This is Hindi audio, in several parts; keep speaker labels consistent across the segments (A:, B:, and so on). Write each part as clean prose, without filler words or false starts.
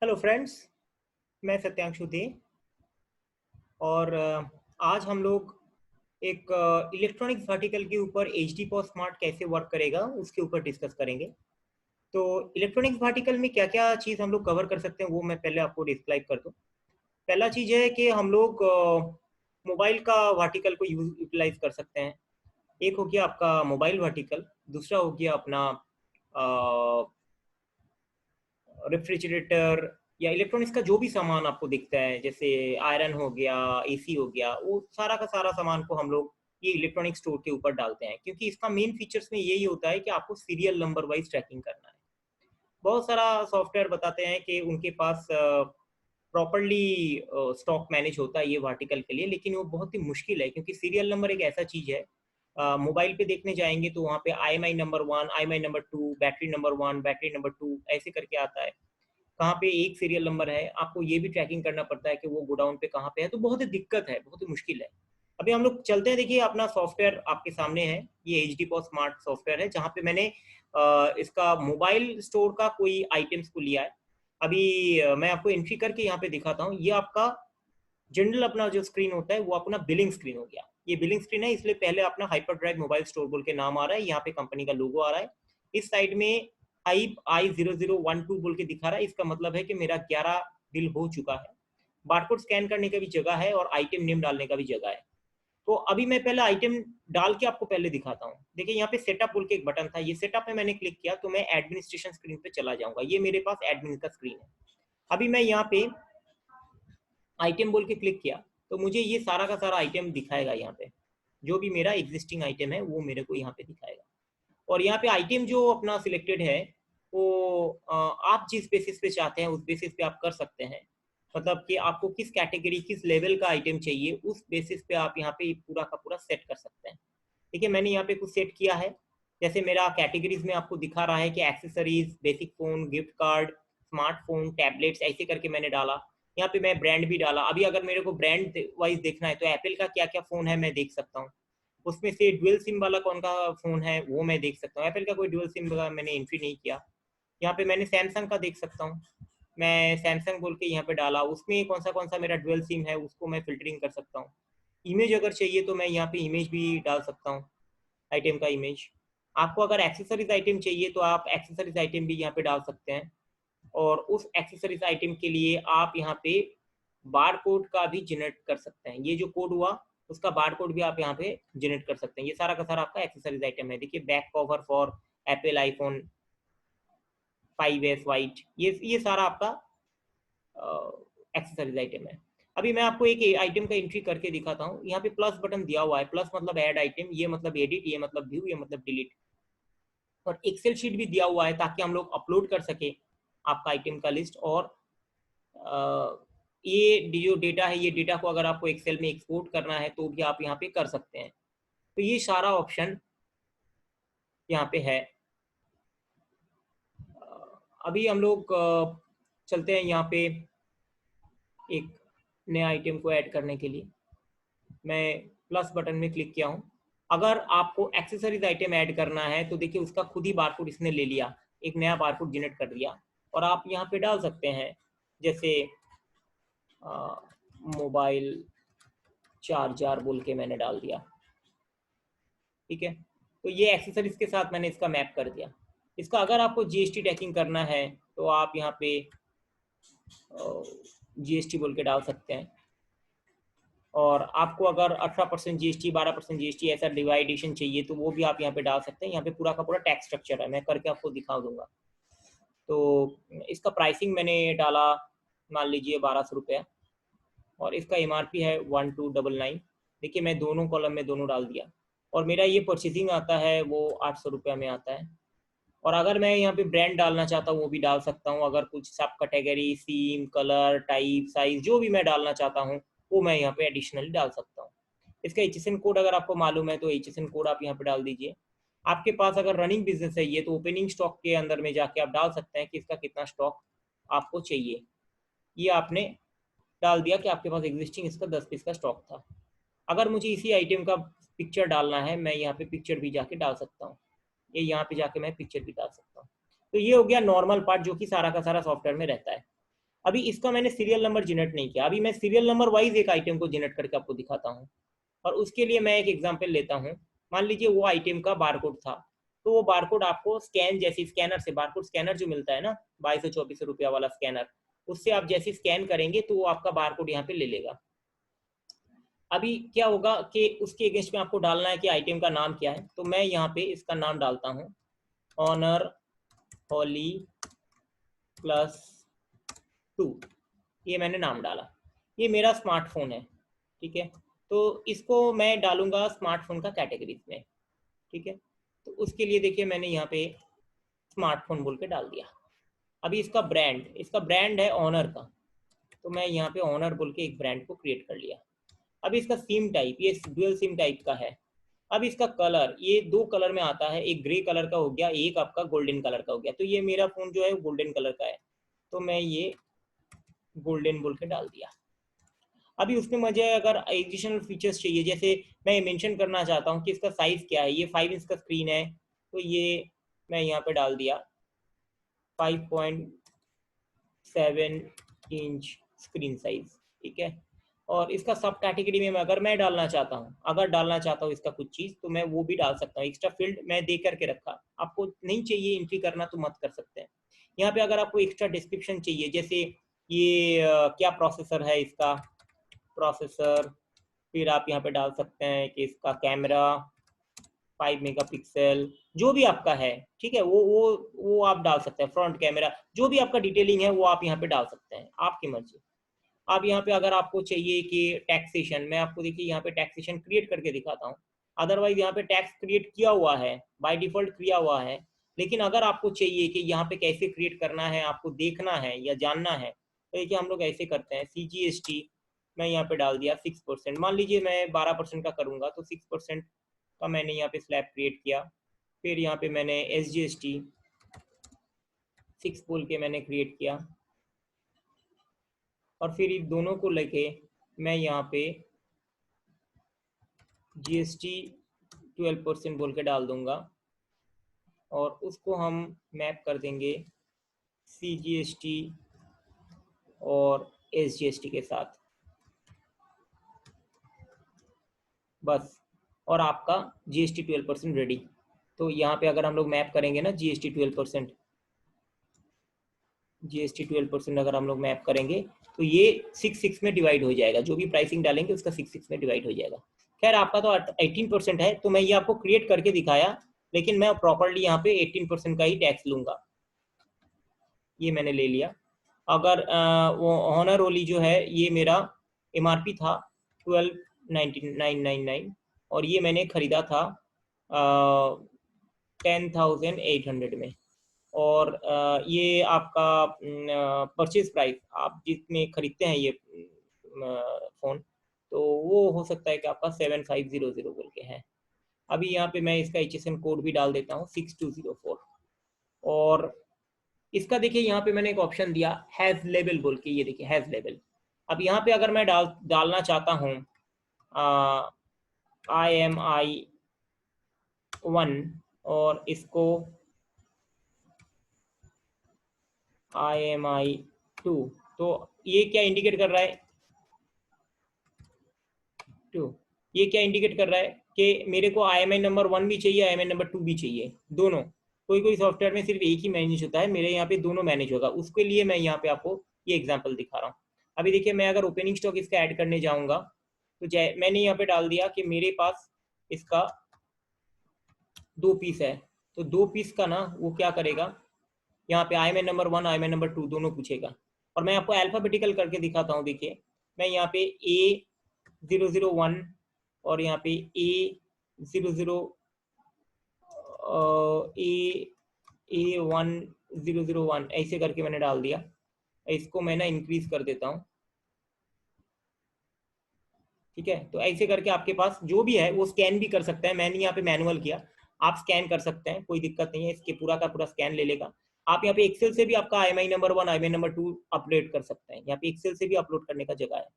A: Hello friends. मैं सत्यांशु दे और आज हम लोग एक इलेक्ट्रॉनिक्स वर्टिकल के ऊपर एच डी पॉज स्मार्ट कैसे वर्क करेगा उसके ऊपर डिस्कस करेंगे। तो इलेक्ट्रॉनिक्स वर्टिकल में क्या क्या चीज़ हम लोग कवर कर सकते हैं वो मैं पहले आपको डिस्क्राइब कर दूं। पहला चीज़ है कि हम लोग मोबाइल का वर्टिकल को यूटिलाइज कर सकते हैं। एक हो गया आपका मोबाइल वर्टिकल, दूसरा हो गया अपना रेफ्रिजरेटर या इलेक्ट्रॉनिक्स का जो भी सामान आपको दिखता है, जैसे आयरन हो गया, एसी हो गया, वो सारा का सारा सामान को हम लोग ये इलेक्ट्रॉनिक स्टोर के ऊपर डालते हैं, क्योंकि इसका मेन फीचर्स में यही होता है कि आपको सीरियल नंबर वाइज ट्रैकिंग करना है। बहुत सारा सॉफ्टवेयर बताते हैं कि उनके पास प्रॉपरली स्टॉक मैनेज होता है ये वर्टिकल के लिए, लेकिन वो बहुत ही मुश्किल है, क्योंकि सीरियल नंबर एक ऐसा चीज़ है। मोबाइल पे देखने जाएंगे तो वहाँ पे IMI number 1, IMI number 2, battery number 1, battery number 2 ऐसे करके आता है। कहाँ पे एक सीरियल नंबर है, आपको ये भी ट्रैकिंग करना पड़ता है कि वो गोडाउन पे कहाँ पे है, तो बहुत ही दिक्कत है, बहुत ही मुश्किल है। अभी हम लोग चलते हैं, देखिए अपना सॉफ्टवेयर आपके सामने है। ये H D pause smart software है, जहाँ पे मैंने इसका मोबाइल स्टोर का कोई आइटम्स को लिया है। अभी मैं आपको एंट्री करके यहाँ पे दिखाता हूँ। ये आपका जनरल अपना जो स्क्रीन होता है वो अपना बिलिंग स्क्रीन हो गया। ये बिलिंग स्क्रीन है, इसलिए पहले अपना हाइपर ड्राइव मोबाइल स्टोर बोल के नाम आ रहा है, यहाँ पे कंपनी का लोगो आ रहा है। इस साइड में I0012 बोल के दिखा रहा है, इसका मतलब है कि मेरा 11 बिल हो चुका है। बारकोड स्कैन करने का भी जगह है और आइटम नेम डालने का भी जगह है। तो अभी मैं पहले आइटम डाल के आपको पहले दिखाता हूँ। देखिए यहाँ पे सेटअप बोल के एक बटन था, ये सेटअप में मैंने क्लिक किया तो मैं एडमिनिस्ट्रेशन स्क्रीन पे चला जाऊंगा। ये मेरे पास एडमिन का स्क्रीन है। अभी मैं यहाँ पे आइटम बोल के क्लिक किया तो मुझे ये सारा का सारा आइटम दिखाएगा। यहाँ पे जो भी मेरा एग्जिस्टिंग आइटम है वो मेरे को यहाँ पे दिखाएगा। और यहाँ पे आइटम जो अपना सिलेक्टेड है वो आप जिस बेसिस पे चाहते हैं उस बेसिस पे आप कर सकते हैं। मतलब कि आपको किस कैटेगरी किस लेवल का आइटम चाहिए, उस बेसिस पे आप यहाँ पे पूरा का पूरा सेट कर सकते हैं। ठीक है, मैंने यहाँ पे कुछ सेट किया है। जैसे मेरा कैटेगरीज में आपको दिखा रहा है कि accessories, basic phone, gift card, smartphone, tablets, ऐसे करके मैंने डाला। यहाँ पे मैं ब्रांड भी डाला। अभी अगर मेरे को ब्रांड वाइज देखना है तो एप्पल का क्या क्या फोन है मैं देख सकता हूँ। उसमें से डुअल सिम वाला कौन का फोन है वो मैं देख सकता हूँ। एप्पल का कोई डुअल सिम का मैंने एंट्री नहीं किया। यहाँ पे मैंने सैमसंग का देख सकता हूँ। मैं सैमसंग बोल के यहाँ पे डाला, उसमें कौन सा मेरा डुअल सिम है उसको मैं फिल्टरिंग कर सकता हूँ। इमेज अगर चाहिए तो मैं यहाँ पे इमेज भी डाल सकता हूँ, आइटम का इमेज। आपको अगर एक्सेसरीज आइटम चाहिए तो आप एक्सेसरीज आइटम भी यहाँ पे डाल सकते हैं। और उस एक्सेसरीज आइटम के लिए आप यहाँ पे बार कोड का भी जनरेट कर सकते हैं। ये जो कोड हुआ उसका बार कोड भी आप यहाँ पे जनरेट कर सकते हैं। ये सारा का सारा आपका एक्सेसरीज आइटम है। देखिए back cover for Apple iPhone 5s white, ये सारा आपका एक्सेसरीज आइटम है। अभी मैं आपको एक आइटम का एंट्री करके दिखाता हूँ। यहाँ पे प्लस बटन दिया हुआ है, प्लस मतलब ऐड आइटम, ये मतलब एडिट, ये मतलब व्यू, ये मतलब डिलीट। और एक्सेल शीट भी दिया हुआ है ताकि हम लोग अपलोड कर सके आपका आइटम का लिस्ट। और ये जो डेटा है, ये डेटा को अगर आपको एक्सेल में एक्सपोर्ट करना है तो भी आप यहाँ पे कर सकते हैं। तो ये सारा ऑप्शन यहाँ पे है। अभी हम लोग चलते हैं यहाँ पे एक नया आइटम को ऐड करने के लिए। मैं प्लस बटन में क्लिक किया हूँ। अगर आपको एक्सेसरीज आइटम ऐड करना है तो देखिए उसका खुद ही बारकोड इसने ले लिया, एक नया बारकोड जनरेट कर दिया। और आप यहाँ पे डाल सकते हैं, जैसे मोबाइल चार्जर बोल के मैंने डाल दिया। ठीक है, तो ये एक्सेसरीज के साथ मैंने इसका मैप कर दिया। इसका अगर आपको जीएसटी टैगिंग करना है तो आप यहाँ पे जीएसटी बोल के डाल सकते हैं। और आपको अगर 18% जीएसटी, 12% जीएसटी ऐसा डिवाइडेशन चाहिए तो वो भी आप यहाँ पे डाल सकते हैं। यहाँ पे पूरा का पूरा टैक्स स्ट्रक्चर है, मैं करके आपको दिखा दूंगा। तो इसका प्राइसिंग मैंने डाला, मान लीजिए 1200 रुपया। और इसका एमआरपी है 1299। देखिए मैं दोनों कॉलम में दोनों डाल दिया। और मेरा ये परचेजिंग आता है वो 800 रुपया में आता है। और अगर मैं यहाँ पे ब्रांड डालना चाहता हूँ वो भी डाल सकता हूँ। अगर कुछ सब कैटेगरी, सीम, कलर, टाइप, साइज जो भी मैं डालना चाहता हूँ वो मैं यहाँ पे एडिशनली डाल सकता हूँ। इसका HSN कोड अगर आपको मालूम है तो HSN कोड आप यहाँ पे डाल दीजिए। आपके पास अगर रनिंग बिजनेस है ये तो ओपनिंग स्टॉक के अंदर में जाके आप डाल सकते हैं कि इसका कितना स्टॉक आपको चाहिए। ये आपने डाल दिया कि आपके पास एग्जिस्टिंग इसका 10 पीस का स्टॉक था। अगर मुझे इसी आइटम का पिक्चर डालना है मैं यहाँ पे पिक्चर भी जाके डाल सकता हूँ। ये यहाँ पे जाके मैं पिक्चर भी डाल सकता हूँ। तो ये हो गया नॉर्मल पार्ट जो कि सारा का सारा सॉफ्टवेयर में रहता है। अभी इसका मैंने सीरियल नंबर जनरेट नहीं किया, अभी मैं सीरियल नंबर वाइज एक आइटम को जनरेट करके आपको दिखाता हूँ। और उसके लिए मैं एक एग्जांपल लेता हूँ। मान लीजिए वो आइटम का बारकोड था, तो वो बारकोड आपको स्कैन, जैसे स्कैनर से, बारकोड स्कैनर जो मिलता है ना 2224 रुपया वाला स्कैनर, उससे आप जैसे स्कैन करेंगे तो वो आपका बारकोड यहाँ पे ले लेगा। अभी क्या होगा कि उसके अगेंस्ट में आपको डालना है कि आइटम का नाम क्या है, तो मैं यहाँ पे इसका नाम डालता हूँ ऑनर होली +2, ये मैंने नाम डाला। ये मेरा स्मार्टफोन है, ठीक है। तो इसको मैं डालूंगा स्मार्टफोन का कैटेगरीज में, ठीक है। तो उसके लिए देखिए मैंने यहाँ पे स्मार्टफोन बोल के डाल दिया। अभी इसका ब्रांड है ऑनर का, तो मैं यहाँ पे ऑनर बोल के एक ब्रांड को क्रिएट कर लिया। अभी इसका सिम टाइप, ये डुअल सिम टाइप का है। अब इसका कलर, ये 2 कलर में आता है, एक ग्रे कलर का हो गया, एक आपका गोल्डन कलर का हो गया। तो ये मेरा फ़ोन जो है वो गोल्डन कलर का है, तो मैं ये गोल्डन बोल के डाल दिया। अभी उसमें मुझे अगर एडिशनल फीचर्स चाहिए, जैसे मैं मेंशन करना चाहता हूँ कि इसका साइज़ क्या है, ये 5 इंच का स्क्रीन है, तो ये मैं यहाँ पे डाल दिया 5.7 इंच स्क्रीन साइज, ठीक है। और इसका सब कैटेगरी में अगर मैं डालना चाहता हूँ, इसका कुछ चीज़, तो मैं वो भी डाल सकता हूँ। एक्स्ट्रा फील्ड मैं दे करके रखा, आपको नहीं चाहिए एंट्री करना तो मत कर सकते हैं। यहाँ पे अगर आपको एक्स्ट्रा डिस्क्रिप्शन चाहिए, जैसे ये क्या प्रोसेसर है इसका, प्रोसेसर, फिर आप यहाँ पे डाल सकते हैं कि इसका कैमरा 5 मेगापिक्सल, जो भी आपका है, ठीक है, वो आप डाल सकते हैं। फ्रंट कैमरा, जो भी आपका डिटेलिंग है वो आप यहाँ पे डाल सकते हैं, आपकी मर्जी। आप यहाँ पे अगर आपको चाहिए कि टैक्सेशन, मैं आपको देखिए यहाँ पे टैक्सेशन क्रिएट करके दिखाता हूँ। अदरवाइज यहाँ पे टैक्स क्रिएट किया हुआ है, बाय डिफॉल्ट किया हुआ है। लेकिन अगर आपको चाहिए कि यहाँ पे कैसे क्रिएट करना है, आपको देखना है या जानना है, तो देखिए हम लोग ऐसे करते हैं। CGST मैं यहाँ पे डाल दिया 6%। मान लीजिए मैं 12% का करूँगा, तो 6% का मैंने यहाँ पे स्लैब क्रिएट किया। फिर यहाँ पे मैंने SGST 6 बोल के मैंने क्रिएट किया, और फिर इन दोनों को लेके मैं यहाँ पे GST 12% बोल के डाल दूंगा, और उसको हम मैप कर देंगे CGST और SGST के साथ, बस। और आपका GST 12% रेडी। तो यहाँ पे अगर हम लोग मैप करेंगे ना GST 12% अगर हम लोग मैप करेंगे, तो ये 6 में डिवाइड हो जाएगा, जो भी प्राइसिंग डालेंगे उसका 6 में डिवाइड हो जाएगा। खैर आपका तो 18% है, तो मैं ये आपको क्रिएट करके दिखाया, लेकिन मैं प्रॉपरली यहाँ पे 18% का ही टैक्स लूंगा। ये मैंने ले लिया। अगर वो ऑनर ओली जो है, ये मेरा MRP था 12,999, और ये मैंने खरीदा था 10,800 में। और ये आपका परचेज प्राइस, आप जितने खरीदते हैं ये फ़ोन, तो वो हो सकता है कि आपका 7500 बोल के है। अभी यहाँ पे मैं इसका HSN कोड भी डाल देता हूँ 6204। और इसका देखिए यहाँ पे मैंने एक ऑप्शन दिया हैज़ लेबल बोल के, ये देखिए हैज़ लेबल। अब यहाँ पे अगर मैं डालना चाहता हूँ IMI1 और इसको IMI2, तो ये क्या इंडिकेट कर रहा है, 2, ये क्या इंडिकेट कर रहा है कि मेरे को IMI नंबर 1 भी चाहिए, IMI नंबर 2 भी चाहिए, दोनों। कोई कोई सॉफ्टवेयर में सिर्फ एक ही मैनेज होता है, मेरे यहाँ पे दोनों मैनेज होगा। उसके लिए मैं यहाँ पे आपको ये एग्जांपल दिखा रहा हूँ। अभी देखिए मैं अगर ओपनिंग स्टॉक इसका ऐड करने जाऊँगा, तो मैंने यहाँ पे डाल दिया कि मेरे पास इसका 2 पीस है, तो 2 पीस का ना वो क्या करेगा, यहाँ पे IMI नंबर 1 IMI नंबर 2 दोनों पूछेगा। और मैं आपको अल्फाबेटिकल करके दिखाता हूँ। देखिए मैं यहाँ पे A001 और यहाँ पे A1001 ऐसे करके मैंने डाल दिया। इसको मैं ना इंक्रीज कर देता हूँ, ठीक है। तो ऐसे करके आपके पास जो भी है वो स्कैन भी कर सकता है। मैंने यहाँ पे मैनुअल किया, आप स्कैन कर सकते हैं, कोई दिक्कत नहीं है। इसके पूरा का पूरा स्कैन ले लेगा। आप यहाँ पे एक्सेल से भी आपका IMI number 1 IMI number 2 update कर सकते हैं। यहाँ पे एक्सेल से भी अपलोड करने का जगह है,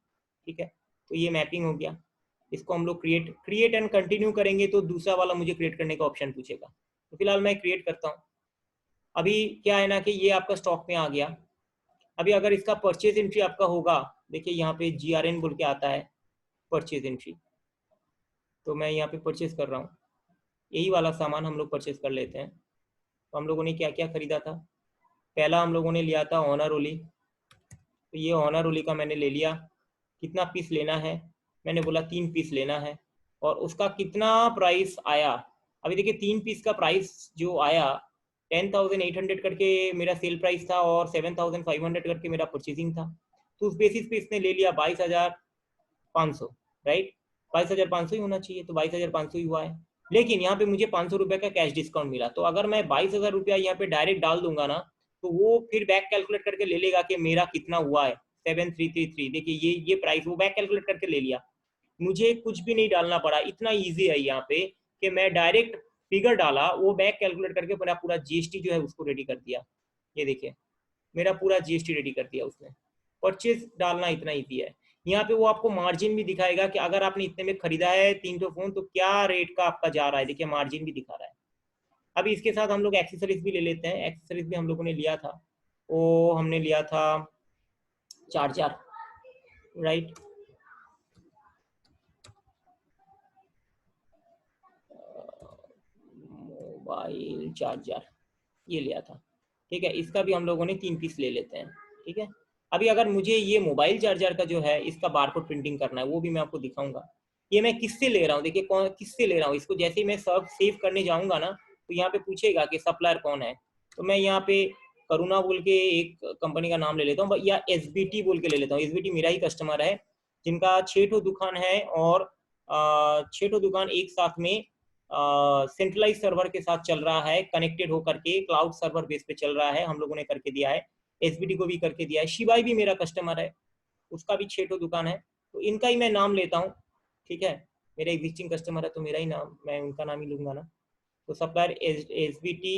A: ठीक है। तो ये मैपिंग हो गया। इसको हम लोग क्रिएट एंड कंटिन्यू करेंगे तो दूसरा वाला मुझे क्रिएट करने का ऑप्शन पूछेगा। तो फिलहाल मैं क्रिएट करता हूँ। अभी क्या है ना कि ये आपका स्टॉक में आ गया। अभी अगर इसका परचेज एंट्री आपका होगा, देखिए यहाँ पे GRN बोल के आता है परचेज एंट्री, तो मैं यहाँ पे परचेज कर रहा हूँ, यही वाला सामान हम लोग परचेज कर लेते हैं। तो हम लोगों ने क्या क्या खरीदा था, पहला हम लोगों ने लिया था ऑनर ओली, तो ये ऑनर ओली का मैंने ले लिया। कितना पीस लेना है, मैंने बोला 3 पीस लेना है, और उसका कितना प्राइस आया। अभी देखिए 3 पीस का प्राइस जो आया 10,800 करके मेरा सेल प्राइस था और 7,500 करके मेरा परचेजिंग था। तो उस बेसिस पे इसने ले लिया 22,500, राइट, 22,500 ही होना चाहिए, तो 22,500 ही हुआ है। लेकिन यहाँ पे मुझे 500 रुपये का कैश डिस्काउंट मिला, तो अगर मैं 22,000 रुपया यहाँ पे डायरेक्ट डाल दूंगा ना, तो वो फिर बैक कैलकुलेट करके ले लेगा कि मेरा कितना हुआ है 7333। देखिए ये प्राइस वो बैक कैलकुलेट करके ले लिया, मुझे कुछ भी नहीं डालना पड़ा, इतना इजी है यहाँ पे कि मैं डायरेक्ट फिगर डाला, वो बैक कैलकुलेट करके मेरा पूरा जीएसटी जो है उसको रेडी कर दिया। ये देखिए मेरा पूरा जीएसटी रेडी कर दिया उसने। परचेज डालना इतना इजी है। यहाँ पे वो आपको मार्जिन भी दिखाएगा कि अगर आपने इतने में खरीदा है 300 फोन तो क्या रेट का आपका जा रहा है, देखिए मार्जिन भी दिखा रहा है। अभी इसके साथ हम लोग एक्सेसरीज भी ले लेते हैं। एक्सेसरीज भी हम लोगों ने लिया था, वो हमने लिया था चार्जर, राइट, मोबाइल चार्जर ये लिया था, ठीक है। इसका भी हम लोगों ने 3 पीस ले लेते हैं, ठीक है। अभी अगर मुझे ये मोबाइल चार्जर का जो है इसका बारकोड प्रिंटिंग करना है, वो भी मैं आपको दिखाऊंगा। ये मैं किससे ले रहा हूँ, देखिए कौन किससे ले रहा हूँ इसको। जैसे ही मैं सब सेव करने जाऊंगा ना, तो यहाँ पे पूछेगा कि सप्लायर कौन है, तो मैं यहाँ पे करुणा बोल के एक कंपनी का नाम ले लेता हूँ, या SBT बोल के ले लेता हूँ। SBT मेरा ही कस्टमर है, जिनका 6 ठो दुकान है, और 6 ठो दुकान एक साथ में सेंट्रलाइज सर्वर के साथ चल रहा है, कनेक्टेड होकर के क्लाउड सर्वर बेस पे चल रहा है, हम लोगों ने करके दिया है। SBT को भी करके दिया है। शिवाई भी मेरा कस्टमर है, उसका भी 6 ठो दुकान है, तो इनका ही मैं नाम लेता हूँ, ठीक है। मेरा एग्जिस्टिंग कस्टमर है तो मेरा ही नाम, मैं उनका नाम ही लूंगा ना। तो सप्लायर SBT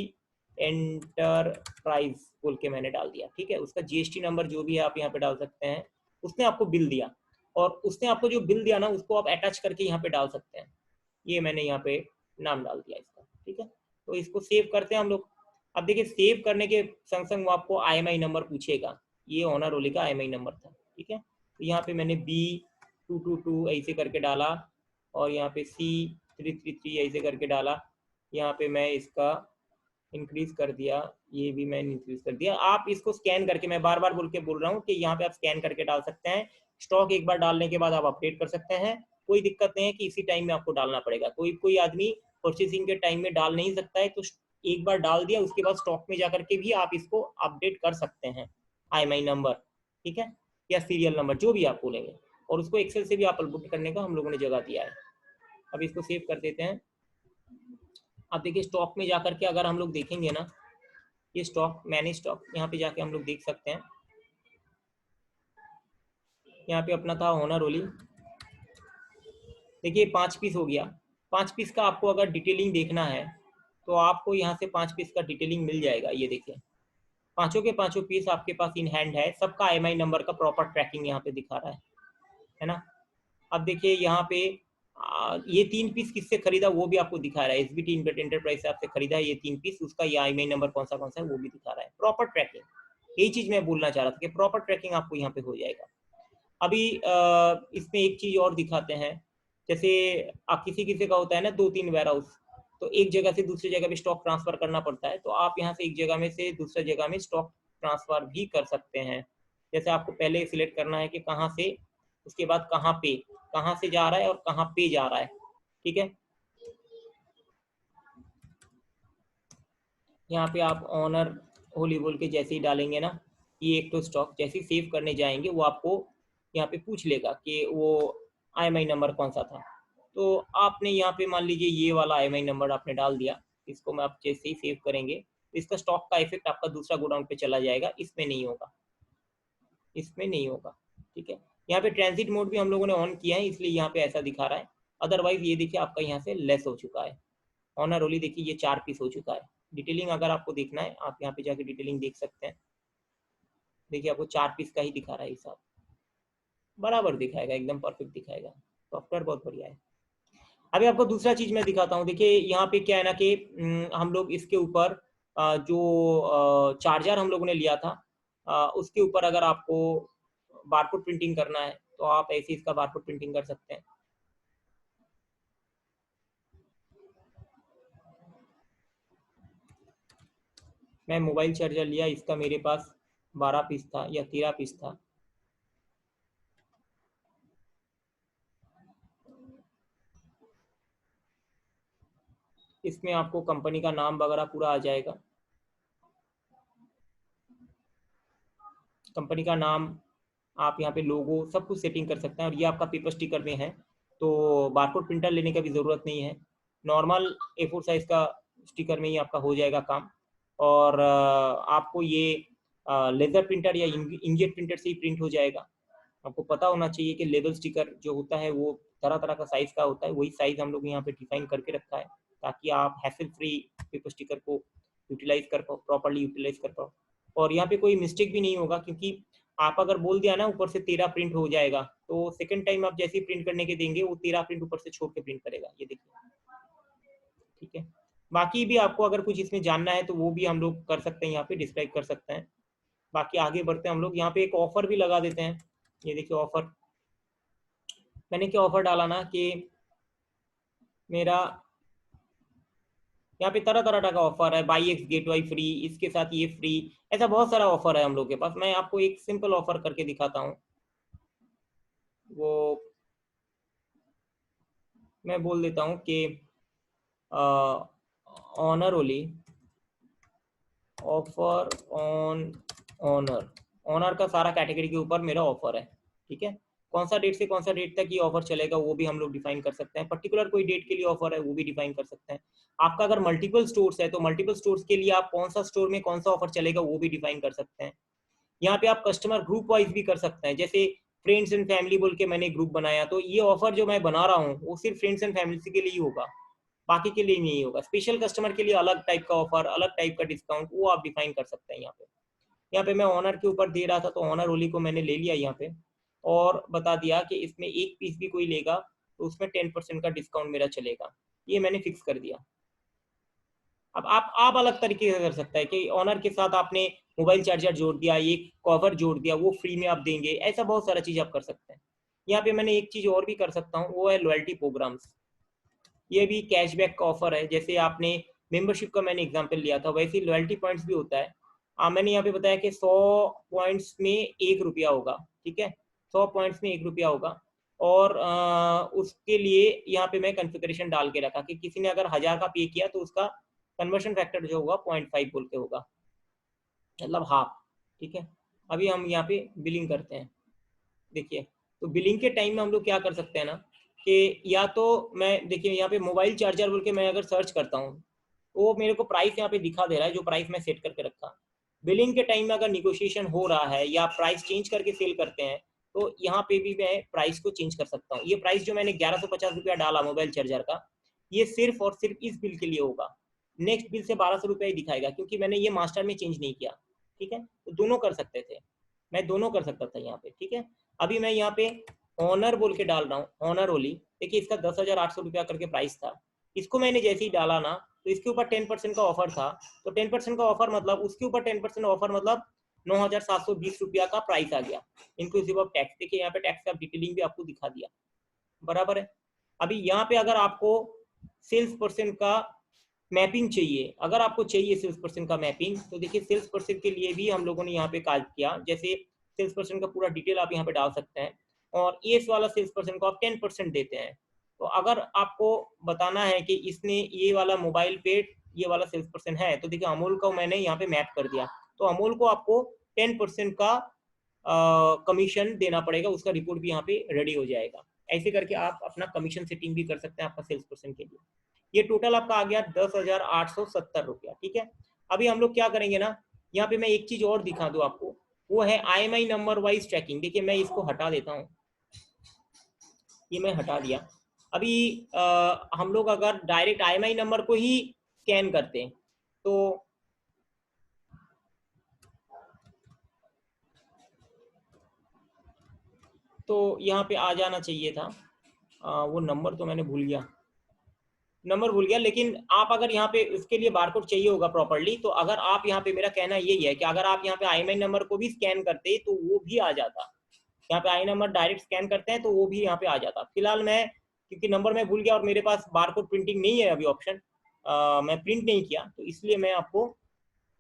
A: एंटरप्राइज बोल के मैंने डाल दिया, ठीक है। उसका GST नंबर जो भी है आप यहाँ पे डाल सकते हैं। उसने आपको बिल दिया, और उसने आपको जो बिल दिया ना उसको आप अटैच करके यहाँ पे डाल सकते हैं। ये मैंने यहाँ पे नाम डाल दिया इसका, ठीक है। तो इसको सेव करते हैं हम लोग। अब देखिए सेव करने के संग संग वो आपको IMI नंबर पूछेगा, ये ऑनर ओली का IMI नंबर था, ठीक है। तो यहाँ पे मैंने B222 ऐसे करके डाला, और यहाँ पे C333 ऐसे करके डाला। यहाँ पे मैं इसका इंक्रीज कर दिया, ये भी मैंने इंक्रीज कर दिया। आप इसको स्कैन करके, मैं बार बार बोल रहा हूँ कि यहाँ पे आप स्कैन करके डाल सकते हैं। स्टॉक एक बार डालने के बाद आप अपडेट कर सकते हैं, कोई दिक्कत नहीं है कि इसी टाइम में आपको डालना पड़ेगा। कोई आदमी परचेसिंग के टाइम में डाल नहीं सकता है, तो एक बार डाल दिया उसके बाद स्टॉक में जाकर के भी आप इसको अपडेट कर सकते हैं, IMI नंबर, ठीक है, या सीरियल नंबर जो भी आप बोलेंगे, और उसको एक्सेल से भी आप अपलोड करने का हम लोगों ने जगह दिया है। अब इसको सेव कर देते हैं। अब देखिए स्टॉक में जाकर के अगर हम लोग देखेंगे ना, ये स्टॉक, मैनेज स्टॉक, यहाँ पे जाके हम लोग देख सकते हैं। यहाँ पे अपना था ऑनर ओली, देखिए 5 पीस हो गया। 5 पीस का आपको अगर डिटेलिंग देखना है तो आपको यहाँ से 5 पीस का डिटेलिंग मिल जाएगा। ये देखिए पांचों के पांचों पीस आपके पास इन हैंड है, सबका IMI नंबर का प्रॉपर ट्रैकिंग यहाँ पे दिखा रहा है ना। अब देखिए यहाँ पे ये 3 पीस किससे खरीदा वो भी आपको दिखा रहा है। SBT एंटरप्राइज से आपसे खरीदा है ये 3 पीस, उसका ये IMI नंबर कौन सा है वो भी दिखा रहा है, प्रॉपर ट्रैकिंग। यही चीज मैं बोलना चाह रहा था कि प्रॉपर ट्रैकिंग आपको यहाँ पे हो जाएगा। अभी इसमें एक चीज और दिखाते हैं, जैसे किसी किसी का होता है ना 2-3 वेयर हाउस, तो एक जगह से दूसरी जगह पे स्टॉक ट्रांसफर करना पड़ता है, तो आप यहाँ से एक जगह में से दूसरी जगह में स्टॉक ट्रांसफर भी कर सकते हैं। जैसे आपको पहले सिलेक्ट करना है कि कहाँ से, उसके बाद कहाँ से जा रहा है और कहाँ पे जा रहा है, ठीक है। यहाँ पे आप ऑनर होली बोल के जैसे ही डालेंगे ना, ये एक तो स्टॉक जैसे ही सेव करने जाएंगे वो आपको यहाँ पे पूछ लेगा कि वो IMI नंबर कौन सा था। तो आपने यहाँ पे मान लीजिए ये वाला IMI नंबर आपने डाल दिया, इसको मैं आप जैसे ही सेव करेंगे इसका स्टॉक का इफेक्ट आपका दूसरा गोडाउन पे चला जाएगा, इसमें नहीं होगा, इसमें नहीं होगा, ठीक है। यहाँ पे ट्रांजिट मोड भी हम लोगों ने ऑन किया है इसलिए यहाँ पे ऐसा दिखा रहा है। अदरवाइज ये देखिए आपका यहाँ से लेस हो चुका है। ऑनर ओली देखिए ये 4 पीस हो चुका है। डिटेलिंग अगर आपको देखना है आप यहाँ पे जाके डिटेलिंग देख सकते हैं। देखिए आपको 4 पीस का ही दिखा रहा है हिसाब, बराबर दिखाएगा, एकदम परफेक्ट दिखाएगा। सॉफ्टवेयर बहुत बढ़िया है। अभी आपको दूसरा चीज मैं दिखाता हूँ। देखिए यहाँ पे क्या है ना कि हम लोग इसके ऊपर जो चार्जर हम लोगों ने लिया था उसके ऊपर अगर आपको बारकोड प्रिंटिंग करना है तो आप ऐसे इसका बारकोड प्रिंटिंग कर सकते हैं। मैं मोबाइल चार्जर लिया, इसका मेरे पास 12 पीस था या 13 पीस था। इसमें आपको कंपनी का नाम वगैरह पूरा आ जाएगा, कंपनी का नाम, आप यहाँ पे लोगो सब कुछ सेटिंग कर सकते हैं। और ये आपका पेपर स्टिकर में है, तो बारकोड प्रिंटर लेने का भी ज़रूरत नहीं है, नॉर्मल A4 साइज़ का स्टिकर में ही आपका हो जाएगा काम। और आपको ये लेज़र प्रिंटर या इंकजेट प्रिंटर से ही प्रिंट हो जाएगा। आपको पता होना चाहिए कि लेबल स्टिकर जो होता है वो तरह तरह का साइज़ का होता है, वही साइज़ हम लोग यहाँ पे डिफाइन करके रखा है ताकि आप हैसल फ्री पेपर स्टिकर को यूटिलाइज कर पाओ, प्रॉपरली यूटिलाइज कर पाओ। और यहाँ पे कोई मिस्टेक भी नहीं होगा, क्योंकि आप अगर बोल दिया ना ऊपर से 13 प्रिंट हो जाएगा, तो सेकंड टाइम आप जैसे ही प्रिंट करने के देंगे वो 13 प्रिंट ऊपर से छोड़ के प्रिंट करेगा, ये देखिए। ठीक है, बाकी भी आपको अगर कुछ इसमें जानना है तो वो भी हम लोग कर सकते हैं, यहाँ पे डिस्क्राइब कर सकते हैं। बाकी आगे बढ़ते हैं हम लोग, यहाँ पे एक ऑफर भी लगा देते हैं। ये देखिए ऑफर, मैंने क्या ऑफर डाला ना कि मेरा यहाँ पे तरह तरह का ऑफर है, buy X get Y free, इसके साथ ये फ्री, ऐसा बहुत सारा ऑफर है हम लोग के पास। मैं आपको एक सिंपल ऑफर करके दिखाता हूँ। वो मैं बोल देता हूँ कि Honor only, offer on Honor, Honor का सारा कैटेगरी के ऊपर मेरा ऑफर है। ठीक है, कौन सा डेट से कौन सा डेट तक ये ऑफर चलेगा वो भी हम लोग डिफाइन कर सकते हैं, पर्टिकुलर कोई डेट के लिए ऑफर है वो भी डिफाइन कर सकते हैं। आपका अगर मल्टीपल स्टोर्स है तो मल्टीपल स्टोर्स के लिए आप कौन सा स्टोर में कौन सा ऑफर चलेगा वो भी डिफाइन कर सकते हैं। यहाँ पे आप कस्टमर ग्रुप वाइज भी कर सकते हैं, जैसे फ्रेंड्स एंड फैमिली बोल के मैंने ग्रुप बनाया, तो ये ऑफर जो मैं बना रहा हूँ वो सिर्फ फ्रेंड्स एंड फैमिली के लिए ही होगा, बाकी के लिए नहीं होगा। स्पेशल कस्टमर के लिए अलग टाइप का ऑफर, अलग टाइप का डिस्काउंट, वो आप डिफाइन कर सकते हैं। यहाँ पे मैं ऑनर के ऊपर दे रहा था, तो ऑनर ओली को मैंने ले लिया यहाँ पे और बता दिया कि इसमें एक पीस भी कोई लेगा तो उसमें 10% का डिस्काउंट मेरा चलेगा, ये मैंने फिक्स कर दिया। अब आप अलग तरीके से कर सकते हैं कि ऑनर के साथ आपने मोबाइल चार्जर जोड़ दिया, एक कवर जोड़ दिया, वो फ्री में आप देंगे, ऐसा बहुत सारा चीज़ आप कर सकते हैं। यहाँ पे मैंने एक चीज़ और भी कर सकता हूँ, वो है लॉयल्टी प्रोग्राम्स। ये भी कैशबैक का ऑफर है, जैसे आपने मेंबरशिप का मैंने एग्जांपल लिया था, वैसे ही लॉयल्टी पॉइंट्स भी होता है। मैंने यहाँ पे बताया कि 100 पॉइंट्स में 1 रुपया होगा। ठीक है, 100 पॉइंट्स में 1 रुपया होगा। और उसके लिए यहाँ पे मैं कन्फिगरेशन डाल के रखा कि किसी ने अगर 1000 का पे किया तो उसका कन्वर्शन फैक्टर जो होगा 0.5 बोल के होगा, मतलब हाफ। ठीक है, अभी हम यहाँ पे बिलिंग करते हैं। देखिए, तो बिलिंग के टाइम में हम लोग क्या कर सकते हैं ना कि या तो मैं देखिए यहाँ पे मोबाइल चार्जर बोल के मैं अगर सर्च करता हूँ तो मेरे को प्राइस यहाँ पे दिखा दे रहा है, जो प्राइस मैं सेट करके रखा। बिलिंग के टाइम में अगर निगोशिएशन हो रहा है या प्राइस चेंज करके सेल करते हैं तो यहाँ पे भी मैं प्राइस को चेंज कर सकता हूँ। ये प्राइस जो मैंने 1150 रुपया डाला मोबाइल चार्जर का, ये सिर्फ और सिर्फ इस बिल के लिए होगा। नेक्स्ट बिल से 1200 रुपया ही दिखाएगा, क्योंकि मैंने ये मास्टर में चेंज नहीं किया। ठीक है, तो दोनों कर सकते थे, मैं दोनों कर सकता था यहाँ पे। ठीक है, अभी मैं यहाँ पे ऑनर बोल के डाल रहा हूँ, ऑनर ओली। देखिए, इसका 10,800 रुपया करके प्राइस था, इसको मैंने जैसे ही डाला ना तो इसके ऊपर 10% का ऑफर था। तो 10% का ऑफर मतलब उसके ऊपर 10% ऑफर मतलब 9,720 रुपया का प्राइस आ गया, इंक्लूसिव ऑफ टैक्स। देखिए यहाँ पे टैक्स का डिटेलिंग भी आपको दिखा दिया, बराबर है। अभी यहाँ पे अगर आपको सेल्स पर्सन का मैपिंग चाहिए, अगर आपको चाहिए सेल्स पर्सन का मैपिंग, तो देखिए सेल्स पर्सन के लिए भी हम लोगों ने यहाँ पे काज किया। जैसे सेल्स पर्सन का पूरा डिटेल आप यहाँ पे डाल सकते हैं, और एस वाला सेल्स पर्सन को आप 10% देते हैं। तो अगर आपको बताना है कि इसने ये वाला मोबाइल पे ये वाला सेल्स पर्सन है, तो देखिए अमूल को मैंने यहाँ पे मैप कर दिया, तो अमूल को आपको 10% का कमीशन देना पड़ेगा, उसका रिपोर्ट भी यहाँ पे रेडी हो जाएगा। ऐसे करके आप अपना कमीशन सेटिंग भी कर सकते हैं आपका सेल्स पर्सन के लिए। ये टोटल आपका आ गया 10,870 रुपया। ठीक है, अभी हम लोग क्या करेंगे ना, यहाँ पे मैं एक चीज और दिखा दूँ आपको, वो है IMI नंबर वाइज ट्रैकिंग। देखिए मैं इसको हटा देता हूँ, ये मैं हटा दिया। अभी हम लोग अगर डायरेक्ट IMI नंबर को ही स्कैन करते हैं तो यहाँ पे आ जाना चाहिए था। वो नंबर तो मैंने भूल गया। नंबर भूल गया, लेकिन आप अगर यहाँ पे उसके लिए बारकोड चाहिए होगा प्रॉपरली, तो अगर आप यहाँ पे, मेरा कहना यही है कि अगर आप यहाँ पे IMEI नंबर को भी स्कैन करते तो वो भी आ जाता। यहाँ पे आई नंबर डायरेक्ट स्कैन करते हैं तो वो भी यहाँ पे आ जाता। फिलहाल मैं, क्योंकि नंबर मैं भूल गया और मेरे पास बारकोड प्रिंटिंग नहीं है अभी ऑप्शन, मैं प्रिंट नहीं किया, तो इसलिए मैं आपको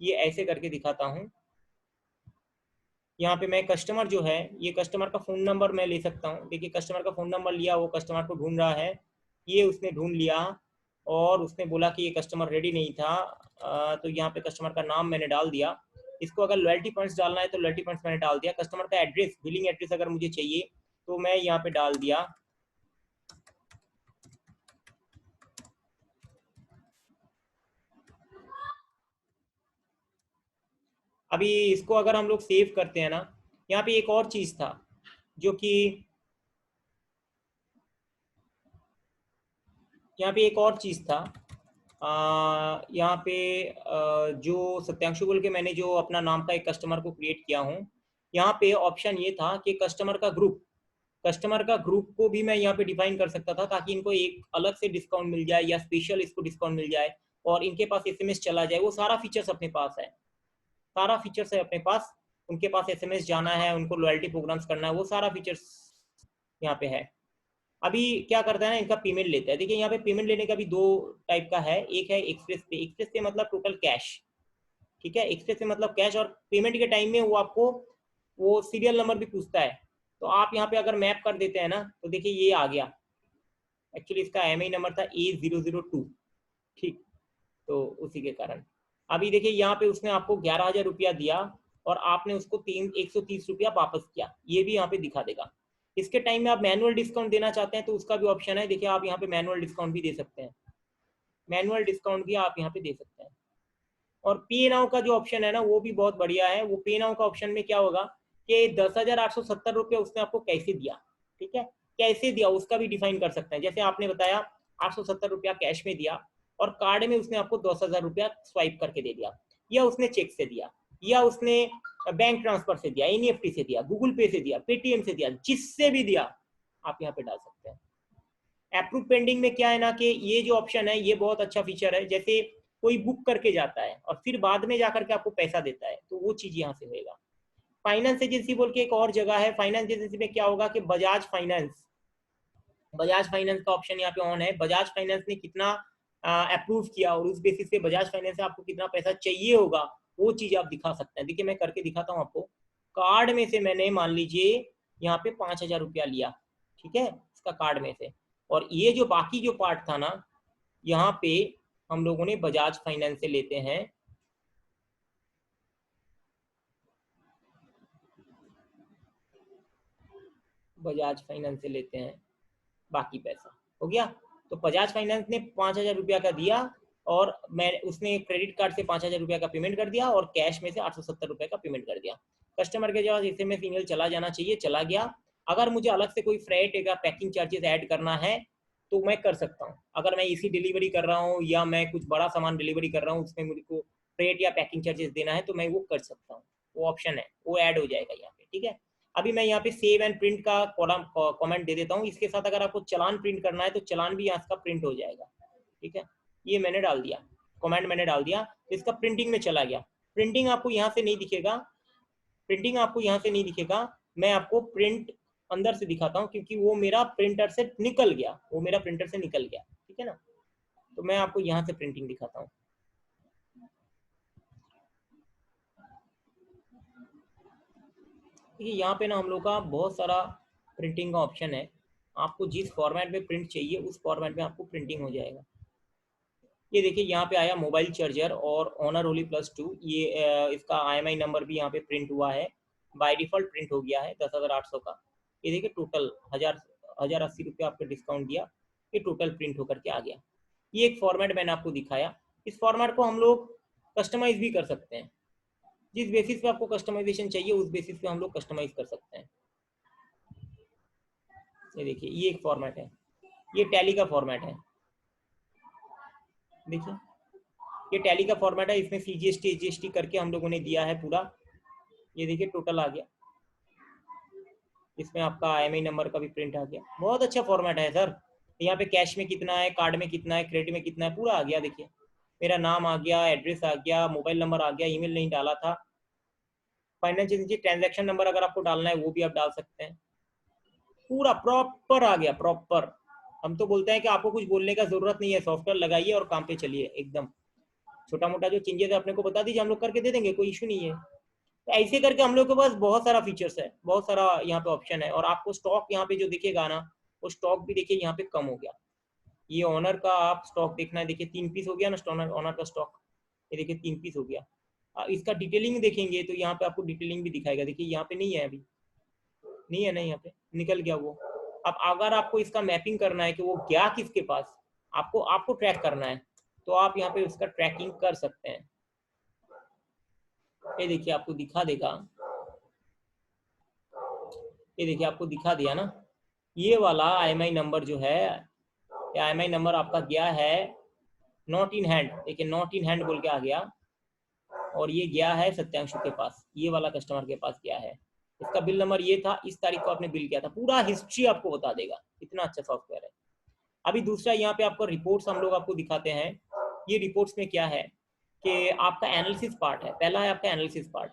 A: ये ऐसे करके दिखाता हूँ। यहाँ पे मैं कस्टमर जो है, ये कस्टमर का फ़ोन नंबर मैं ले सकता हूँ। देखिए कस्टमर का फ़ोन नंबर लिया, वो कस्टमर को ढूंढ रहा है, ये उसने ढूंढ लिया और उसने बोला कि ये कस्टमर रेडी नहीं था, तो यहाँ पे कस्टमर का नाम मैंने डाल दिया। इसको अगर लॉयल्टी पॉइंट्स डालना है तो लॉयल्टी पॉइंट्स मैंने डाल दिया। कस्टमर का एड्रेस, बिलिंग एड्रेस अगर मुझे चाहिए तो मैं यहाँ पे डाल दिया। अभी इसको अगर हम लोग सेव करते हैं ना, यहाँ पे एक और चीज़ था जो कि, यहाँ पे एक और चीज़ था, यहाँ पे जो सत्यांशु बोल के मैंने जो अपना नाम का एक कस्टमर को क्रिएट किया हूँ, यहाँ पे ऑप्शन ये था कि कस्टमर का ग्रुप को भी मैं यहाँ पे डिफाइन कर सकता था, ताकि इनको एक अलग से डिस्काउंट मिल जाए या स्पेशल इसको डिस्काउंट मिल जाए और इनके पास एसएमएस चला जाए। वो सारा फीचर्स अपने पास है, सारा फीचर्स है अपने पास। उनके पास एसएमएस जाना है, उनको लॉयल्टी प्रोग्राम्स करना है, वो सारा फीचर्स यहाँ पे है। अभी क्या करता है ना, इनका पेमेंट लेता है। देखिए यहाँ पे पेमेंट लेने का भी दो टाइप का है। एक है एक्सप्रेस पे, एक्सप्रेस पे मतलब टोटल कैश, ठीक है, एक्सप्रेस पे मतलब कैश, और पेमेंट के टाइम में वो आपको वो सीरियल नंबर भी पूछता है। तो आप यहाँ पे अगर मैप कर देते हैं ना, तो देखिए ये आ गया, एक्चुअली इसका IMEI नंबर था A002, ठीक। तो उसी के कारण अभी देखिए यहाँ पे उसने आपको 11,000 रुपया दिया और आपने उसको 130 रुपया वापस किया, ये भी यहाँ पे दिखा देगा। इसके टाइम में आप मैनुअल डिस्काउंट देना चाहते हैं तो उसका भी ऑप्शन है। देखिए आप यहाँ पे मैनुअल डिस्काउंट भी दे सकते हैं, मैनुअल डिस्काउंट भी आप यहाँ पे दे सकते हैं। और पे नाउ का जो ऑप्शन है ना, वो भी बहुत बढ़िया है। वो पे नाउ का ऑप्शन में क्या होगा कि 10,870 रुपये उसने आपको कैसे दिया, ठीक है, कैसे दिया उसका भी डिफाइन कर सकते हैं। जैसे आपने बताया 870 रुपया कैश में दिया और कार्ड में उसने आपको 10,000 रुपया स्वाइप करके दे दिया, या उसने चेक से दिया, या उसने बैंक ट्रांसफर से दिया, NEFT से दिया, गूगल पे से दिया, पेटीएम से दिया, जिससे भी दिया आप यहाँ पे डाल सकते हैं। अप्रूव पेंडिंग में क्या है ना कि ये जो ऑप्शन है ये बहुत अच्छा फीचर है। जैसे कोई बुक करके जाता है और फिर बाद में जाकर के आपको पैसा देता है, तो वो चीज यहाँ से होएगा। फाइनेंस एजेंसी बोल के एक और जगह है। फाइनेंस एजेंसी में क्या होगा कि बजाज फाइनेंस का ऑप्शन यहाँ पे ऑन है। बजाज फाइनेंस ने कितना अप्रूव किया और उस बेसिस पे बजाज फाइनेंस से आपको कितना पैसा चाहिए होगा, वो चीज आप दिखा सकते हैं। देखिए मैं करके दिखाता हूँ आपको। कार्ड में से मैंने मान लीजिए यहाँ पे 5,000 रुपया लिया, ठीक है, इसका कार्ड में से। और ये जो बाकी जो पार्ट था ना, यहाँ पे हम लोगों ने बजाज फाइनेंस से लेते हैं, बजाज फाइनेंस से लेते हैं बाकी पैसा, हो गया। तो बजाज फाइनेंस ने 5,000 रुपया का दिया और मैं उसने क्रेडिट कार्ड से 5,000 रुपया का पेमेंट कर दिया और कैश में से 870 रुपये का पेमेंट कर दिया। कस्टमर के पास SMS ईमेल चला जाना चाहिए, चला गया। अगर मुझे अलग से कोई फ्रेट या पैकिंग चार्जेस ऐड करना है तो मैं कर सकता हूँ। अगर मैं इसी डिलीवरी कर रहा हूँ या मैं कुछ बड़ा सामान डिलीवरी कर रहा हूँ, उसमें मुझे को फ्रेट या पैकिंग चार्जेस देना है तो मैं वो कर सकता हूँ। वो ऑप्शन है, वो ऐड हो जाएगा यहाँ पे, ठीक है। अभी मैं यहाँ पे सेव एंड प्रिंट का कमेंट दे देता हूँ। इसके साथ अगर आपको चलान प्रिंट करना है तो चलान भी यहाँ का प्रिंट हो जाएगा, ठीक है। ये मैंने डाल दिया, कमेंट मैंने डाल दिया, इसका प्रिंटिंग में चला गया। प्रिंटिंग आपको यहाँ से नहीं दिखेगा, प्रिंटिंग आपको यहाँ से नहीं दिखेगा। मैं आपको प्रिंट अंदर से दिखाता हूँ क्योंकि वो मेरा प्रिंटर से निकल गया, वो मेरा प्रिंटर से निकल गया, ठीक है ना। तो मैं आपको यहाँ से प्रिंटिंग दिखाता हूँ। देखिए यहाँ पे ना हम लोग का बहुत सारा प्रिंटिंग का ऑप्शन है। आपको जिस फॉर्मेट में प्रिंट चाहिए उस फॉर्मेट में आपको प्रिंटिंग हो जाएगा। ये देखिए यहाँ पे आया मोबाइल चार्जर और ऑनर ओली +2। ये इसका IMEI नंबर भी यहाँ पे प्रिंट हुआ है, बाय डिफॉल्ट प्रिंट हो गया है 10,800 का। ये देखिए टोटल 1,080 रुपया आपको डिस्काउंट दिया, ये टोटल प्रिंट होकर के आ गया। ये एक फॉर्मेट मैंने आपको दिखाया। इस फॉर्मेट को हम लोग कस्टमाइज भी कर सकते हैं। जिस बेसिस पे आपको कस्टमाइजेशन चाहिए उस बेसिस पे हम लोग कस्टमाइज कर सकते हैं। ये देखिए ये एक फॉर्मेट है, ये टैली का फॉर्मेट है। देखिए ये टैली का फॉर्मेट है, इसमें CGST GST करके हम लोगों ने दिया है पूरा। ये देखिए टोटल आ गया, इसमें आपका IMEI नंबर का भी प्रिंट आ गया। बहुत अच्छा फॉर्मेट है सर, यहाँ पे कैश में कितना है, कार्ड में कितना है, क्रेडिट में कितना है, पूरा आ गया। देखिए मेरा नाम आ गया, एड्रेस आ गया, मोबाइल नंबर आ गया, ईमेल नहीं डाला था। फाइनेंशियल ट्रांजैक्शन नंबर अगर आपको डालना है वो भी आप डाल सकते हैं। पूरा प्रॉपर आ गया, प्रॉपर। हम तो बोलते हैं कि आपको कुछ बोलने का जरूरत नहीं है, सॉफ्टवेयर लगाइए और काम पे चलिए एकदम। छोटा मोटा जो चेंजेस है अपने को बता दीजिए, हम लोग करके दे देंगे, कोई इशू नहीं है। तो ऐसे करके हम लोग के पास बहुत सारा फीचर्स है, बहुत सारा यहाँ पे ऑप्शन है। और आपको स्टॉक यहाँ पे जो दिखेगा ना, वो स्टॉक भी देखिए यहाँ पे कम हो गया। ये ऑनर का आप स्टॉक देखना है, देखिए 3 पीस हो गया ना ऑनर का स्टॉक, ये देखिए 3 पीस हो गया। इसका डिटेलिंग देखेंगे तो यहाँ पे आपको डिटेलिंग भी दिखाएगा। देखिए यहाँ पे नहीं है, अभी नहीं है ना, यहाँ पे निकल गया वो। अब अगर आपको इसका मैपिंग करना है कि वो गया किसके पास, आपको आपको ट्रैक करना है, तो आप यहाँ पे उसका ट्रैकिंग कर सकते हैं। ये देखिए आपको दिखा देगा, ये देखिए आपको दिखा दिया ना, ये वाला IMI नंबर जो है, ये IMI नंबर आपका गया है नॉट इन हैंड। देखिए नॉट इन हैंड बोल के आ गया, और ये गया है सत्यांशु के पास, ये वाला कस्टमर के पास गया है। इसका बिल नंबर ये था, इस तारीख को आपने बिल किया था, पूरा हिस्ट्री आपको बता देगा। इतना अच्छा सॉफ्टवेयर है। अभी दूसरा यहाँ पे आपको रिपोर्ट्स हम लोग आपको दिखाते हैं। ये रिपोर्ट्स में क्या है कि आपका एनालिसिस पार्ट है। पहला है आपका एनालिसिस पार्ट,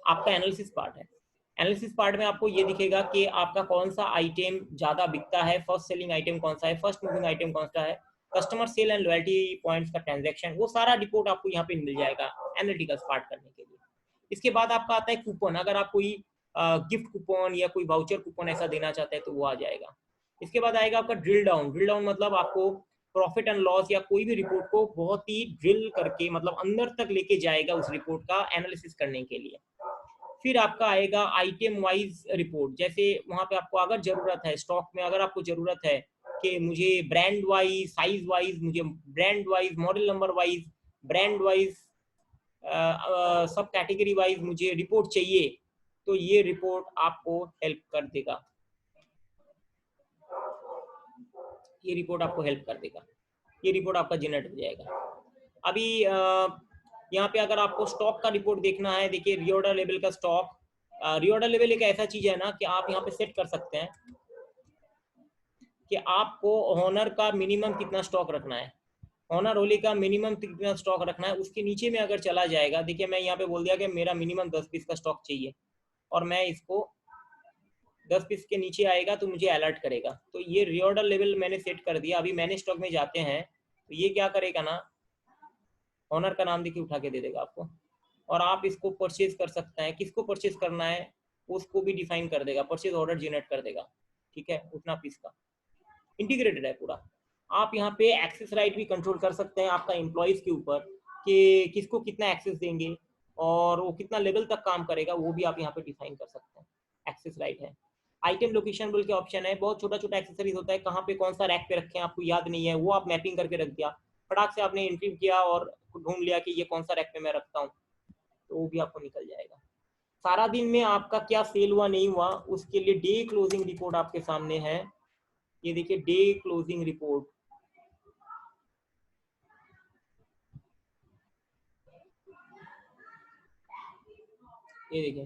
A: आपका एनालिसिस पार्ट है। एनालिसिस पार्ट में आपको ये दिखेगा कि आपका कौन सा आइटम ज़्यादा बिकता है, फर्स्ट सेलिंग आइटम कौन सा है, फर्स्ट मूविंग आइटम कौन सा है, customer sale and loyalty points का ट्रांजैक्शन, वो सारा रिपोर्ट आपको यहाँ पे मिल जाएगा एनालिटिकल पार्ट करने के लिए। इसके बाद आपका आता है कूपन, अगर आप कोई गिफ्ट कूपन या कोई वाउचर कूपन ऐसा देना चाहते हैं तो वो आ जाएगा। इसके बाद आएगा आपका ड्रिल डाउन। ड्रिल डाउन मतलब आपको प्रॉफिट एंड लॉस या कोई भी रिपोर्ट को बहुत ही ड्रिल करके, मतलब अंदर तक लेके जाएगा उस रिपोर्ट का एनालिसिस करने के लिए। फिर आपका आएगा आइटम वाइज रिपोर्ट, जैसे वहां पे आपको अगर जरूरत है स्टॉक में, अगर आपको जरूरत है कि मुझे ब्रांड वाइज, साइज वाइज, मुझे brand wise, model number wise, brand wise, सब कैटेगरी वाइज मुझे रिपोर्ट चाहिए, तो ये रिपोर्ट आपको हेल्प कर देगा। ये रिपोर्ट आपको हेल्प कर देगा, ये रिपोर्ट आपका जनरेट हो जाएगा। अभी यहाँ पे अगर आपको स्टॉक का रिपोर्ट देखना है, देखिए रीऑर्डर लेवल का स्टॉक। रीऑर्डर लेवल एक ऐसा चीज है ना कि आप यहाँ पे सेट कर सकते हैं कि आपको ऑनर का मिनिमम कितना स्टॉक रखना है, ऑनर होली का मिनिमम कितना स्टॉक रखना है। उसके नीचे में अगर चला जाएगा, देखिए मैं यहाँ पे बोल दिया कि मेरा मिनिमम 10 पीस का स्टॉक चाहिए, और मैं इसको 10 पीस के नीचे आएगा तो मुझे अलर्ट करेगा। तो ये रीऑर्डर लेवल मैंने सेट कर दिया। अभी मैंने स्टॉक में जाते हैं तो ये क्या करेगा ना, ऑनर का नाम देखिए उठा के दे देगा आपको, और आप इसको परचेज कर सकते हैं। किसको परचेज करना है उसको भी डिफाइन कर देगा, परचेज ऑर्डर जनरेट कर देगा। ठीक है, उतना पीस का इंटीग्रेटेड है पूरा। आप यहाँ पे एक्सेस राइट भी कंट्रोल कर सकते हैं आपका एम्प्लॉयज के ऊपर, कि किसको कितना एक्सेस देंगे और वो कितना लेवल तक काम करेगा, वो भी आप यहाँ पे डिफाइन कर सकते हैं। एक्सेस राइट है। आइटम लोकेशन बोल के ऑप्शन है, बहुत छोटा छोटा एक्सेसरीज होता है, कहाँ पे कौन सा रैक पे रखें आपको याद नहीं है, वो आप मैपिंग करके रख दिया, फटाक से आपने एंट्री किया और ढूंढ लिया कि ये कौन सा रैक पे मैं रखता हूँ, तो वो भी आपको निकल जाएगा। सारा दिन में आपका क्या सेल हुआ नहीं हुआ, उसके लिए डे क्लोजिंग रिपोर्ट आपके सामने है। ये देखिए डे क्लोजिंग रिपोर्ट, ये देखिए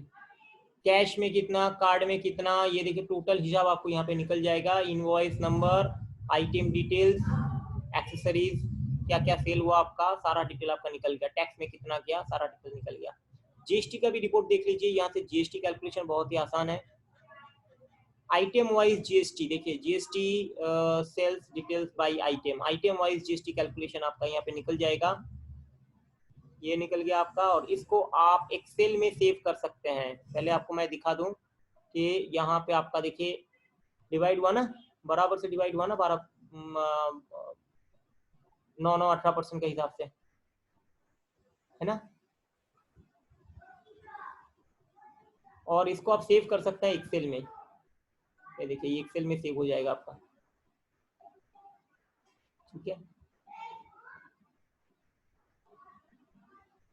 A: कैश में कितना, कार्ड में कितना, ये देखिए टोटल हिसाब आपको यहाँ पे निकल जाएगा। Invoice number, item details, accessories, क्या क्या सेल हुआ आपका, सारा डिटेल आपका निकल गया। टैक्स में कितना गया, सारा डिटेल निकल गया। जीएसटी का भी रिपोर्ट देख लीजिए, यहाँ से जीएसटी कैलकुलेशन बहुत ही आसान है। आइटम वाइज जीएसटी देखिए, GST sales details by item, item wise GST calculation आपका यहाँ पे निकल जाएगा। ये निकल गया आपका, और इसको आप एक्सेल में सेव कर सकते हैं। पहले आपको मैं दिखा दूं कि यहाँ पे आपका देखिए डिवाइड हुआ ना, बराबर से डिवाइड हुआ ना, 9-9-18% के हिसाब से, है ना। और इसको आप सेव कर सकते हैं एक्सेल में। ये देखिए ये एक्सेल में सेव हो जाएगा आपका। ठीक है,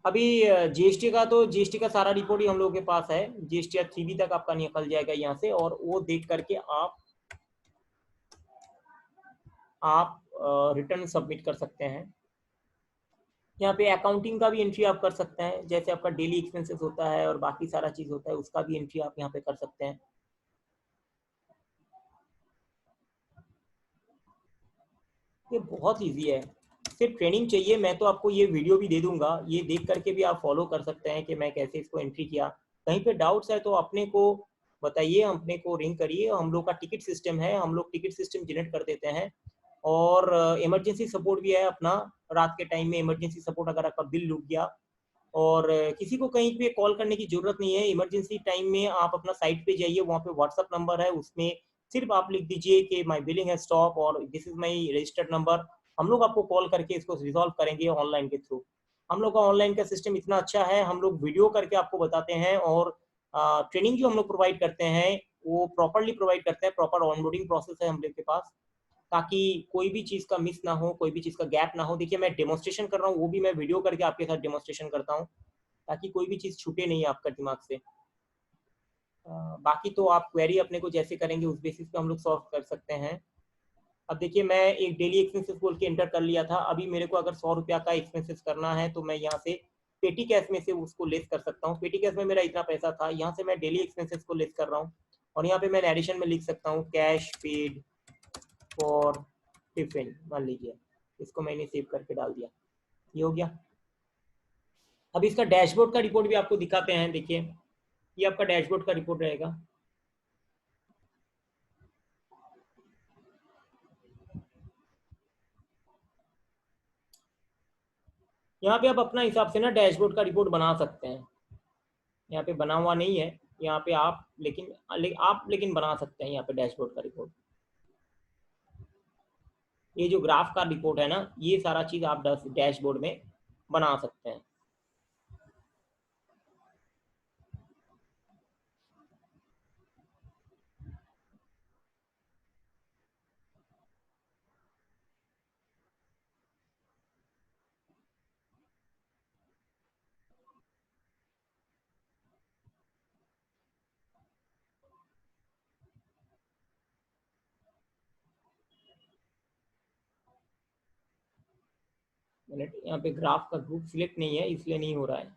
A: अभी जीएसटी का, तो जीएसटी का सारा रिपोर्ट ही हम लोगों के पास है। जीएसटी 3B तक आपका निकल जाएगा यहाँ से, और वो देख करके आप रिटर्न सबमिट कर सकते हैं। यहाँ पे अकाउंटिंग का भी एंट्री आप कर सकते हैं, जैसे आपका डेली एक्सपेंसेस होता है और बाकी सारा चीज होता है, उसका भी एंट्री आप यहाँ पे कर सकते हैं। ये बहुत ईजी है, सिर्फ ट्रेनिंग चाहिए। मैं तो आपको ये वीडियो भी दे दूंगा, ये देख करके भी आप फॉलो कर सकते हैं कि मैं कैसे इसको एंट्री किया। कहीं पे डाउट्स है तो अपने को बताइए, अपने को रिंग करिए। हम लोग का टिकट सिस्टम है, हम लोग टिकट सिस्टम जनरेट कर देते हैं। और इमरजेंसी सपोर्ट भी है अपना, रात के टाइम में इमरजेंसी सपोर्ट अगर आपका बिल रुक गया। और किसी को कहीं पे कॉल करने की जरूरत नहीं है इमरजेंसी टाइम में। आप अपना साइट पे जाइए, वहाँ पे व्हाट्सअप नंबर है, उसमें सिर्फ आप लिख दीजिए कि माई बिलिंग है स्टॉप और this is my registered number. हम लोग आपको कॉल करके इसको रिजॉल्व करेंगे ऑनलाइन के थ्रू। हम लोग का ऑनलाइन का सिस्टम इतना अच्छा है, हम लोग वीडियो करके आपको बताते हैं। और ट्रेनिंग जो हम लोग प्रोवाइड करते हैं वो प्रॉपरली प्रोवाइड करते हैं, प्रॉपर ऑनबोर्डिंग प्रोसेस है हम लोग के पास, ताकि कोई भी चीज़ का मिस ना हो, कोई भी चीज़ का गैप ना हो। देखिए मैं डेमोस्ट्रेशन कर रहा हूँ, वो भी मैं वीडियो करके आपके साथ डेमोस्ट्रेशन करता हूँ, ताकि कोई भी चीज़ छूटे नहीं आपका दिमाग से। बाकी तो आप क्वेरी अपने को जैसे करेंगे उस बेसिस पे हम लोग सॉल्व कर सकते हैं। अब देखिए मैं एक डेली एक्सपेंसेस बोल के एंटर कर लिया था, अभी मेरे को अगर 100 रुपया का एक्सपेंसेस करना है तो मैं यहाँ से पेटी कैश में से उसको लेस कर सकता हूँ। पेटी कैश में मेरा इतना पैसा था, यहाँ से मैं डेली एक्सपेंसेस को लेस कर रहा हूँ। और यहाँ पे मैं एडिशन में लिख सकता हूँ कैश पेड फॉर टिफिन, मान लीजिए। इसको मैंने सेव करके डाल दिया, ये हो गया। अब इसका डैशबोर्ड का रिपोर्ट भी आपको दिखाते हैं। देखिए ये आपका डैशबोर्ड का रिपोर्ट रहेगा। यहाँ पे आप अपना हिसाब से ना डैशबोर्ड का रिपोर्ट बना सकते हैं। यहाँ पे बना हुआ नहीं है यहाँ पे आप, लेकिन बना सकते हैं यहाँ पे डैशबोर्ड का रिपोर्ट। ये जो ग्राफ का रिपोर्ट है ना, ये सारा चीज आप डैशबोर्ड में बना सकते हैं। मिनट, यहाँ पे ग्राफ का ग्रुप सिलेक्ट नहीं है इसलिए नहीं हो रहा है।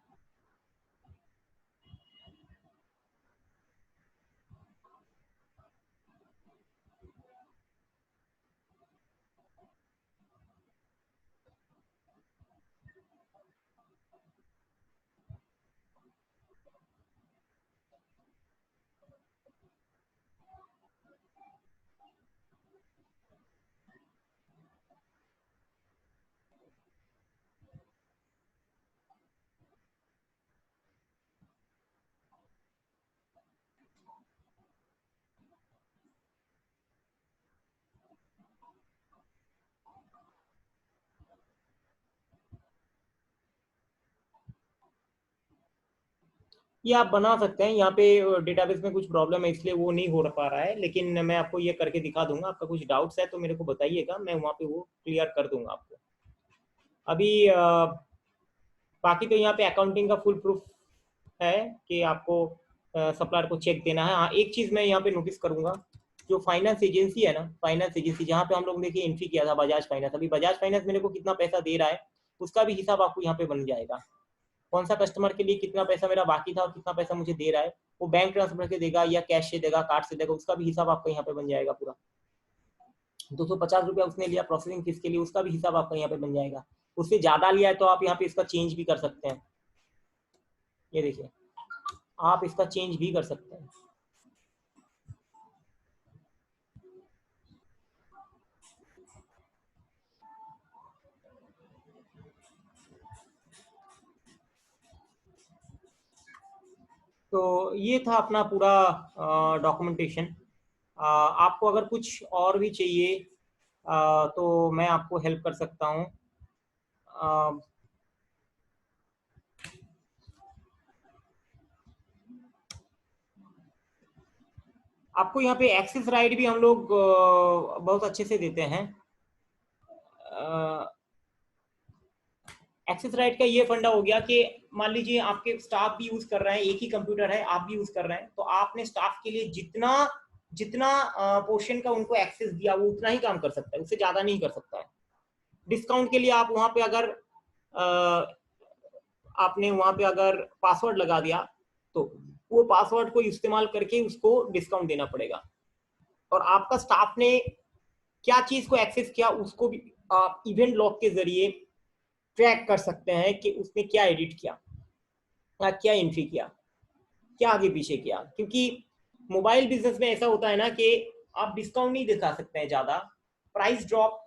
A: ये आप बना सकते हैं, यहाँ पे डेटाबेस में कुछ प्रॉब्लम है इसलिए वो नहीं हो पा रहा है, लेकिन मैं आपको ये करके दिखा दूंगा। आपका कुछ डाउट्स है तो मेरे को बताइएगा, मैं वहाँ पे वो क्लियर कर दूंगा आपको। अभी बाकी तो यहाँ पे अकाउंटिंग का फुल प्रूफ है कि आपको सप्लायर को चेक देना है। हाँ एक चीज़ मैं यहाँ पे नोटिस करूंगा, जो फाइनेंस एजेंसी है ना, फाइनेंस एजेंसी जहाँ पे हम लोग देखिए एंट्री किया था बजाज फाइनेंस, अभी बजाज फाइनेंस मेरे को कितना पैसा दे रहा है उसका भी हिसाब आपको यहाँ पे बन जाएगा। कौन सा कस्टमर के लिए कितना पैसा मेरा बाकी था और कितना पैसा मुझे दे रहा है, वो बैंक ट्रांसफर के देगा या कैश से देगा, कार्ड से देगा, उसका भी हिसाब आपका यहाँ पे बन जाएगा पूरा। 250 रुपया उसने लिया प्रोसेसिंग फीस के लिए, उसका भी हिसाब आपका यहाँ पे बन जाएगा। उससे ज्यादा लिया है तो आप यहाँ पे इसका चेंज भी कर सकते हैं। ये देखिए आप इसका चेंज भी कर सकते हैं। तो ये था अपना पूरा डॉक्यूमेंटेशन। आपको अगर कुछ और भी चाहिए तो मैं आपको हेल्प कर सकता हूँ। आपको यहाँ पे एक्सेस राइट भी हम लोग बहुत अच्छे से देते हैं। एक्सेस राइट का ये फंडा हो गया कि मान लीजिए आपके स्टाफ भी यूज कर रहे हैं, एक ही कंप्यूटर है, आप भी यूज कर रहे हैं, तो आपने स्टाफ के लिए जितना जितना पोर्शन का उनको एक्सेस दिया वो उतना ही काम कर सकता है, उससे ज्यादा नहीं कर सकता है। डिस्काउंट के लिए आप वहां पे अगर आपने वहां पे अगर पासवर्ड लगा दिया तो वो पासवर्ड को इस्तेमाल करके उसको डिस्काउंट देना पड़ेगा। और आपका स्टाफ ने क्या चीज को एक्सेस किया उसको भी आप इवेंट लॉग के जरिए ट्रैक कर सकते हैं कि उसने क्या एडिट किया, क्या एंट्री किया, क्या आगे पीछे किया। क्योंकि मोबाइल बिजनेस में ऐसा होता है ना कि आप डिस्काउंट नहीं दिखा सकते हैं ज़्यादा, प्राइस ड्रॉप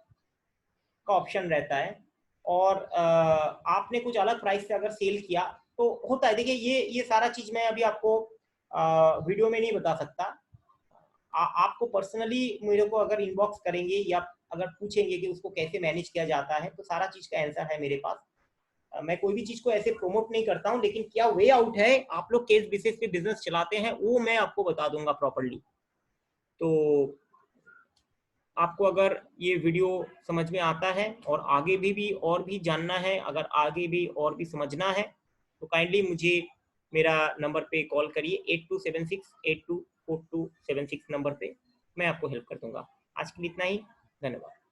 A: का ऑप्शन रहता है, और आपने कुछ अलग प्राइस से अगर सेल किया तो होता है। देखिए ये सारा चीज़ मैं अभी आपको वीडियो में नहीं बता सकता। आपको पर्सनली मेरे को अगर इनबॉक्स करेंगे या अगर पूछेंगे कि उसको कैसे मैनेज किया जाता है, तो सारा चीज़ का आंसर है मेरे पास। मैं कोई भी चीज़ को ऐसे प्रमोट नहीं करता हूँ, लेकिन क्या वे आउट है, आप लोग केस बेसिस पे बिजनेस चलाते हैं, वो मैं आपको बता दूंगा प्रॉपरली। तो आपको अगर ये वीडियो समझ में आता है और आगे भी और भी जानना है, अगर आगे भी और भी समझना है, तो काइंडली मुझे मेरा नंबर पे कॉल करिए, 8276824276 नंबर पे। मैं आपको हेल्प कर दूंगा। आज के लिए इतना ही, धन्यवाद।